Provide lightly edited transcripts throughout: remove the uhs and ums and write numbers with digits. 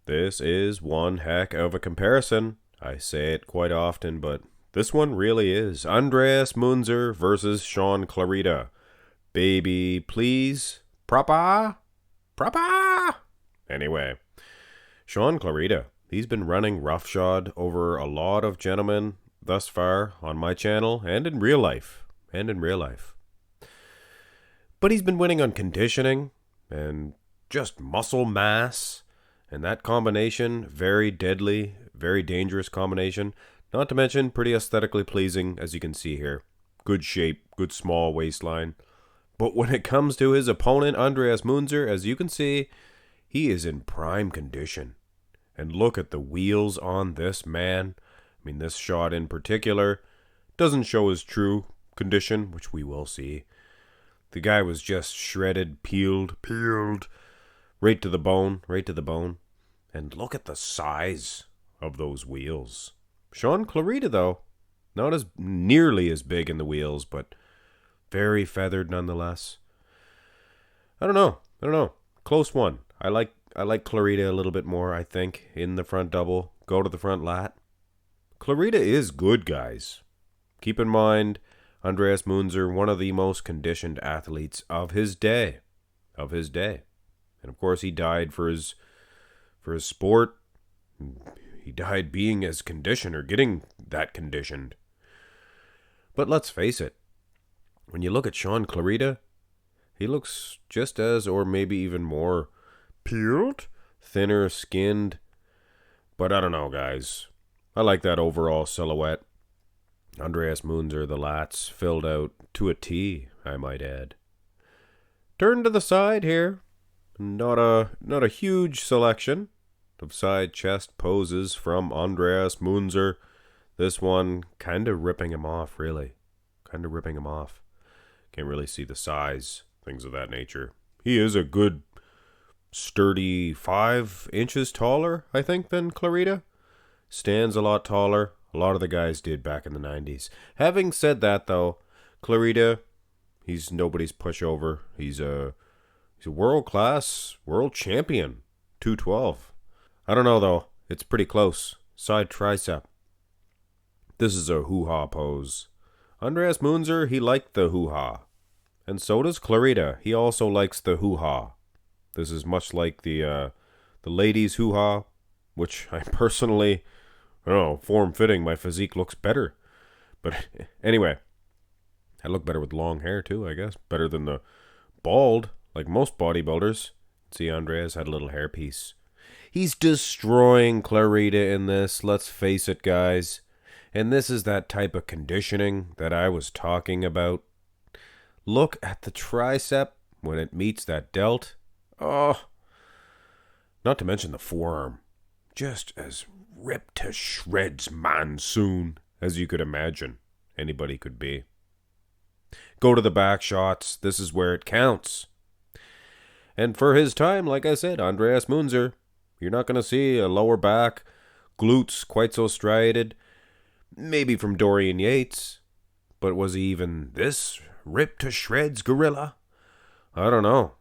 This is one heck of a comparison. I say it quite often, but this one really is. Andreas Munzer versus Shaun Clarida. Baby, please. Proper? Proper? Anyway, Shaun Clarida. He's been running roughshod over a lot of gentlemen thus far on my channel and in real life. But he's been winning on conditioning and just muscle mass. And that combination, very deadly, very dangerous combination. Not to mention pretty aesthetically pleasing, as you can see here. Good shape, good small waistline. But when it comes to his opponent, Andreas Munzer, as you can see, he is in prime condition. And look at the wheels on this man. I mean, this shot in particular doesn't show his true condition, which we will see. The guy was just shredded, peeled, right to the bone. And look at the size of those wheels. Shaun Clarida, though, not as nearly as big in the wheels, but very feathered nonetheless. I don't know. Close one. I like Clarida a little bit more, I think, in the front double. Go to the front lat. Clarida is good, guys. Keep in mind, Andreas Munzer, one of the most conditioned athletes of his day. And of course, he died for his sport. He died being as conditioned or getting that conditioned. But let's face it, when you look at Shaun Clarida, he looks just as, or maybe even more, peeled, thinner skinned. But I don't know, guys. I like that overall silhouette. Andreas Munzer, the lats, filled out to a T, I might add. Turn to the side here. Not a huge selection of side chest poses from Andreas Munzer. This one kind of ripping him off, really. Can't really see the size, things of that nature. He is a good sturdy 5 inches taller, I think, than Clarida. Stands a lot taller. A lot of the guys did back in the 90s. Having said that, though, Clarida, he's nobody's pushover. He's a world-class, world champion, 212. I don't know, though. It's pretty close. Side tricep. This is a hoo-ha pose. Andreas Munzer, he liked the hoo-ha. And so does Clarida. He also likes the hoo-ha. This is much like the ladies' hoo-ha, which I personally, I don't know, form-fitting. My physique looks better. But anyway, I look better with long hair, too, I guess. Better than the bald, like most bodybuilders. See, Andreas had a little hairpiece. He's destroying Clarida in this, let's face it, guys. And this is that type of conditioning that I was talking about. Look at the tricep when it meets that delt. Oh, not to mention the forearm. Just as ripped to shreds monsoon as you could imagine anybody could be. Go to the back shots. This is where it counts. And for his time, like I said, Andreas Munzer, you're not going to see a lower back, glutes quite so striated. Maybe from Dorian Yates. But was he even this ripped to shreds gorilla? I don't know.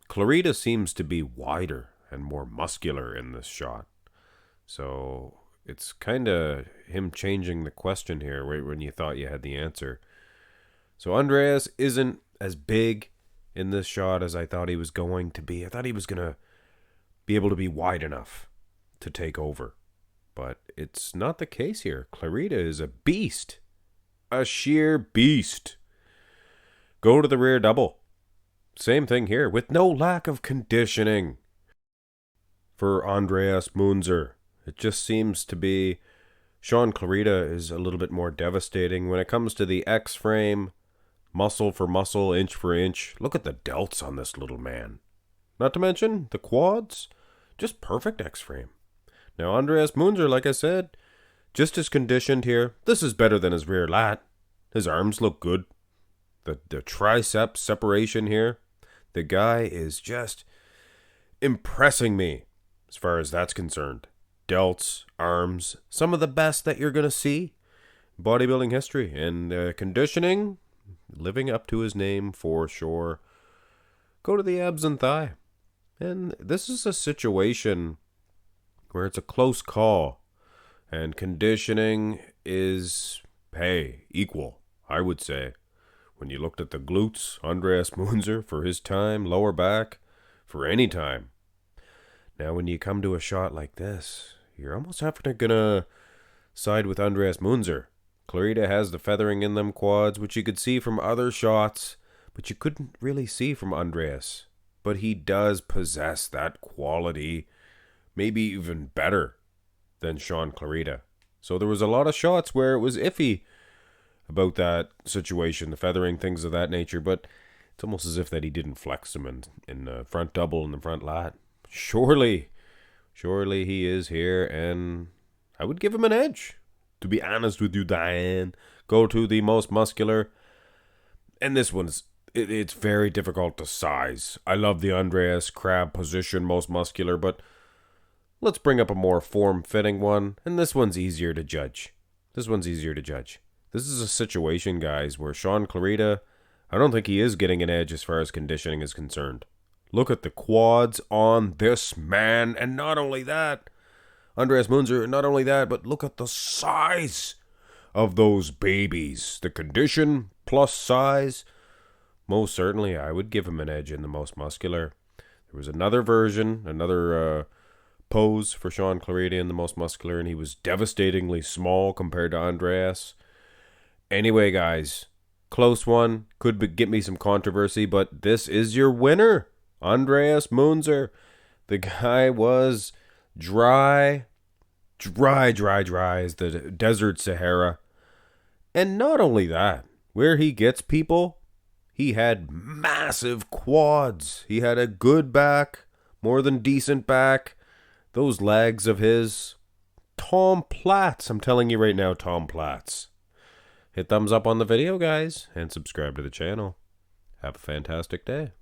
Clarida seems to be wider and more muscular in this shot. So it's kind of him changing the question here right when you thought you had the answer. So Andreas isn't as big in this shot as I thought he was going to be. I thought he was going to be able to be wide enough to take over. But it's not the case here. Clarida is a beast. A sheer beast. Go to the rear double. Same thing here, with no lack of conditioning. For Andreas Munzer, it just seems to be Shaun Clarida is a little bit more devastating when it comes to the X-frame, muscle for muscle, inch for inch. Look at the delts on this little man. Not to mention the quads, just perfect X-frame. Now, Andreas Munzer, like I said, just as conditioned here. This is better than his rear lat. His arms look good. The tricep separation here. The guy is just impressing me as far as that's concerned. Delts, arms, some of the best that you're going to see. Bodybuilding history and conditioning, living up to his name for sure. Go to the abs and thigh. And this is a situation where it's a close call. And conditioning is, hey, equal, I would say. When you looked at the glutes, Andreas Munzer for his time, lower back, for any time. Now when you come to a shot like this, you're almost gonna side with Andreas Munzer. Clarida has the feathering in them quads, which you could see from other shots, but you couldn't really see from Andreas. But he does possess that quality, maybe even better than Shaun Clarida. So there was a lot of shots where it was iffy about that situation, the feathering, things of that nature, but it's almost as if that he didn't flex them in the front double and the front lat. Surely he is here, and I would give him an edge. To be honest with you, Diane, go to the most muscular. And this one's, it's very difficult to size. I love the Andreas crab position, most muscular, but let's bring up a more form-fitting one, and this one's easier to judge. This is a situation, guys, where Shaun Clarida, I don't think he is getting an edge as far as conditioning is concerned. Look at the quads on this man, and not only that, Andreas Munzer, not only that, but look at the size of those babies. The condition plus size, most certainly I would give him an edge in the most muscular. There was another version, another pose for Shaun Clarida in the most muscular, and he was devastatingly small compared to Andreas. Anyway, guys, close one. Could get me some controversy, but this is your winner, Andreas Munzer. The guy was dry as the desert Sahara. And not only that, where he gets people, he had massive quads. He had a good back, more than decent back. Those legs of his, Tom Platz. I'm telling you right now, Tom Platz. Hit thumbs up on the video, guys, and subscribe to the channel. Have a fantastic day.